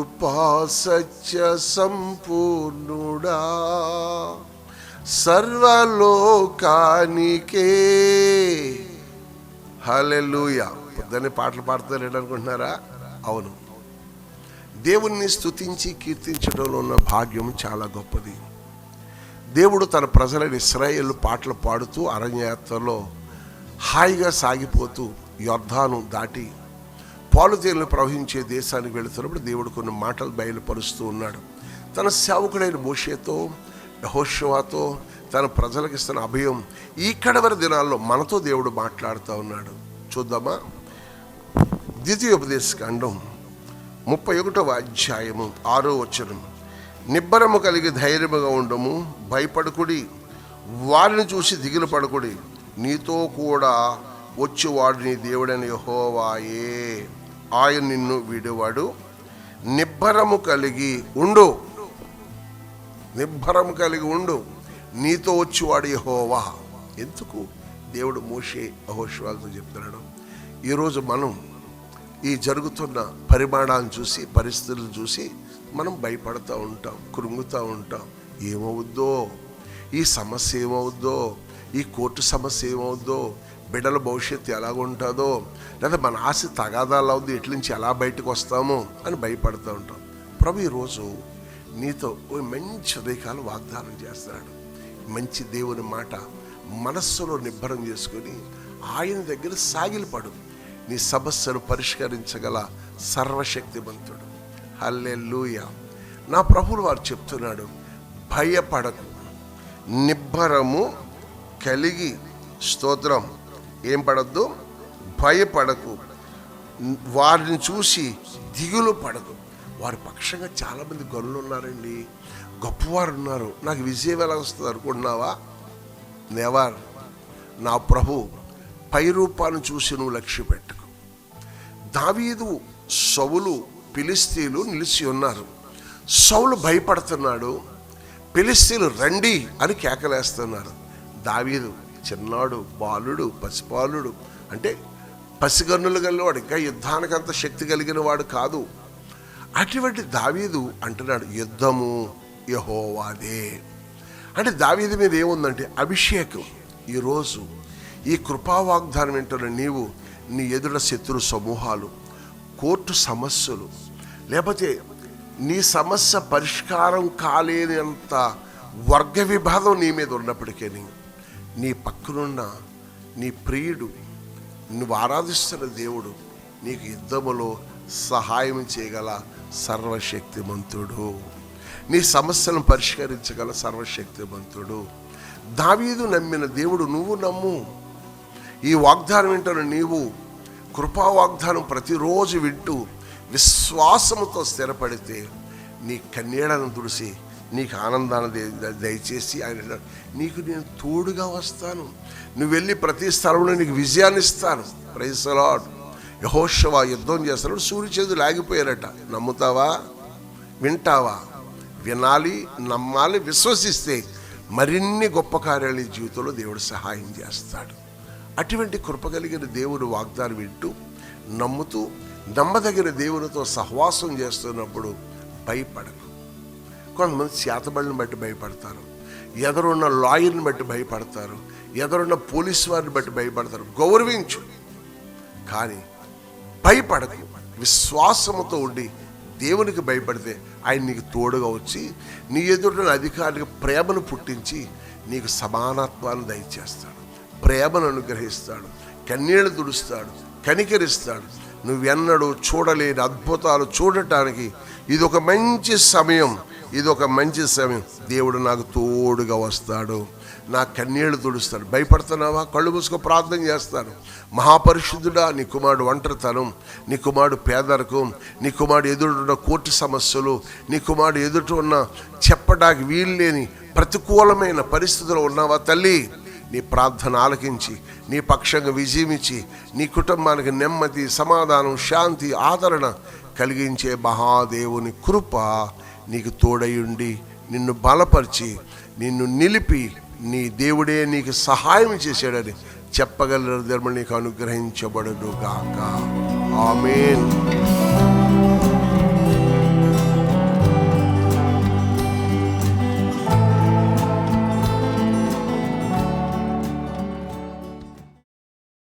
కృపా సత్య సంపూర్ణుడా, సర్వలోకానికే. హల్లెలూయా. పొద్దున్నే పాటలు పాడుతారు అనుకుంటున్నారా? అవును, దేవుణ్ణి స్తుతించి కీర్తించడంలో ఉన్న భాగ్యం చాలా గొప్పది. దేవుడు తన ప్రజలైన ఇశ్రాయేలు పాటలు పాడుతూ అరణ్యయాత్రలో హాయిగా సాగిపోతూ యొర్దాను దాటి పాలుతేనెలు ప్రవహించే దేశానికి వెళుతున్నప్పుడు దేవుడు కొన్ని మాటలు బయలుపరుస్తూ ఉన్నాడు. తన సేవకుడైన మోషేతో, యెహోషువతో తన ప్రజలకు ఇస్తున్న అభయం ఈ కడవరి దినాల్లో మనతో దేవుడు మాట్లాడుతూ ఉన్నాడు. చూద్దామా? ద్వితీయోపదేశకాండం 31వ అధ్యాయము 6వ వచనం. నిబ్బరము కలిగి ధైర్యముగా ఉండము, భయపడకుడి, వారిని చూసి దిగులు పడకుడి, నీతో కూడా వచ్చేవాడు నీ దేవుడైన యెహోవాయే, ఆయన నిన్ను వీడేవాడు. నిబ్బరము కలిగి ఉండు, నిబ్బరము కలిగి ఉండు, నీతో వచ్చేవాడు యెహోవా. ఎందుకు దేవుడు మోషే యెహోషువతో చెప్తున్నాడు? ఈరోజు మనం ఈ జరుగుతున్న పరిమాణాలను చూసి, పరిస్థితులను చూసి మనం భయపడుతూ ఉంటాం, కృంగుతూ ఉంటాం. ఏమవుద్దో, ఈ సమస్య ఏమవుద్దో, ఈ కోర్టు సమస్య ఏమవుద్దో, బిడ్డల భవిష్యత్తు ఎలాగుంటుందో, లేదా మన ఆశ తగాదాలు అవుద్ది, ఇట్ల నుంచి ఎలా బయటకు వస్తామో అని భయపడుతూ ఉంటాం. ప్రభు ఈరోజు నీతో ఓ మంచి ఉదయకాలం వాగ్దానం చేస్తున్నాడు. మంచి దేవుని మాట మనస్సులో నిబ్బరం చేసుకొని ఆయన దగ్గర సాగిలపడు. నీ సమస్యను పరిష్కరించగల సర్వశక్తిమంతుడు. హల్లెలూయా. నా ప్రభువులు వారు చెప్తున్నాడు, భయపడకు, నిబ్బరము కలిగి, స్తోత్రం, ఏం పడద్దు, భయపడకు, వారిని చూసి దిగులు పడకు. వారి పక్షంగా చాలామంది గనులు ఉన్నారండి, గొప్పవారు ఉన్నారు. నాకు విజయం ఎలా వస్తుంది అనుకుంటున్నావా? నెవర్. నా ప్రభు పై రూపాన్ని చూసి నువ్వు లక్ష్య పెట్టుకు. దావీదు, సౌలు, ఫిలిష్తీయులు నిలిచి ఉన్నారు. సౌలు భయపడుతున్నాడు, ఫిలిష్తీయులు రండి అని కేకలేస్తున్నారు. దావీదు చిన్నాడు, బాలుడు, పసిపాలుడు, అంటే పసిగన్నులు గలవాడు, ఇంకా యుద్ధానికి అంత శక్తి కలిగిన వాడు కాదు. అటువంటి దావీదు అంటున్నాడు, యుద్ధము యెహోవాదే. అంటే దావీదు మీద ఏముందంటే అభిషేకం. ఈరోజు ఈ కృపా వాగ్దానం వింటున్న నీవు, నీ ఎదుట శత్రు సమూహాలు, కోర్టు సమస్యలు, లేకపోతే నీ సమస్య పరిష్కారం కాలేనంత వర్గ విభాదం నీ మీద ఉన్నప్పటికీ నీ పక్కనున్న నీ ప్రియుడు, నువ్వు ఆరాధిస్తున్న దేవుడు నీకు యుద్ధములో సహాయం చేయగల సర్వశక్తిమంతుడు, నీ సమస్యలను పరిష్కరించగల సర్వశక్తిమంతుడు. దావీదు నమ్మిన దేవుడు నువ్వు నమ్ము. ఈ వాగ్దానం వింటున్న నీవు కృపా వాగ్దానం ప్రతిరోజు వింటూ విశ్వాసముతో స్థిరపడితే నీ కన్నీళ్లను తుడిసి నీకు ఆనందాన్ని దయచేసి ఆయన, నీకు నేను తోడుగా వస్తాను, నువ్వు వెళ్ళి ప్రతి స్థలంలో నీకు విజయాన్ని ఇస్తాను. Praise the lord. యెహోషువ యుద్ధం చేస్తున్నాడు, సూర్య చేతులు ఆగిపోయారట. నమ్ముతావా? వింటావా? వినాలి, నమ్మాలి, విశ్వసిస్తే మరిన్ని గొప్ప కార్యాలు ఈ జీవితంలో దేవుడు సహాయం చేస్తాడు. అటువంటి కృప కలిగిన దేవుడు వాగ్దానం వింటూ నమ్ముతూ నమ్మదగిన దేవునితో సహవాసం చేస్తున్నప్పుడు భయపడకు. కొంతమంది చేతబడిని బట్టి భయపడతారు, ఎదురున్న లాయర్ని బట్టి భయపడతారు, ఎదురున్న పోలీసు వారిని బట్టి భయపడతారు. గౌరవించు, కానీ భయపడకు. విశ్వాసముతో ఉండి దేవునికి భయపడితే ఆయన నీకు తోడుగా వచ్చి నీ ఎదుట అధికారికి ప్రేమను పుట్టించి నీకు సమానత్వాన్ని దయచేస్తాడు, ప్రేమను అనుగ్రహిస్తాడు, కన్నీళ్లు తుడుస్తాడు, కనికరిస్తాడు. నువ్వెన్నడూ చూడలేని అద్భుతాలు చూడటానికి ఇదొక మంచి సమయం, ఇదొక మంచి సమయం. దేవుడు నాకు తోడుగా వస్తాడు, నా కన్నీళ్లు తుడుస్తాడు. భయపడుతున్నావా? కళ్ళు మూసుకో, ప్రార్థన చేస్తాను. మహాపరిశుద్ధుడా, నీ కుమారుడు ఒంటరితనం, నీ కుమారుడు పేదరికం, నీ కుమారుడు ఎదురున్న కోర్టు సమస్యలు, నీ కుమారుడు ఎదుట ఉన్న చెప్పడానికి వీల్లేని ప్రతికూలమైన పరిస్థితులు ఉన్నావా తల్లి? నీ ప్రార్థన ఆలకించి నీ పక్షంగా విజయం ఇచ్చి నీ కుటుంబానికి నెమ్మది, సమాధానం, శాంతి, ఆదరణ కలిగించే మహాదేవుని కృప నీకు తోడయుండి నిన్ను బలపరిచి నిన్ను నిలిపి నీ దేవుడే నీకు సహాయం చేశాడని చెప్పగలరు. ధర్మ నీకు అనుగ్రహించబడును గాక. ఆమేన్.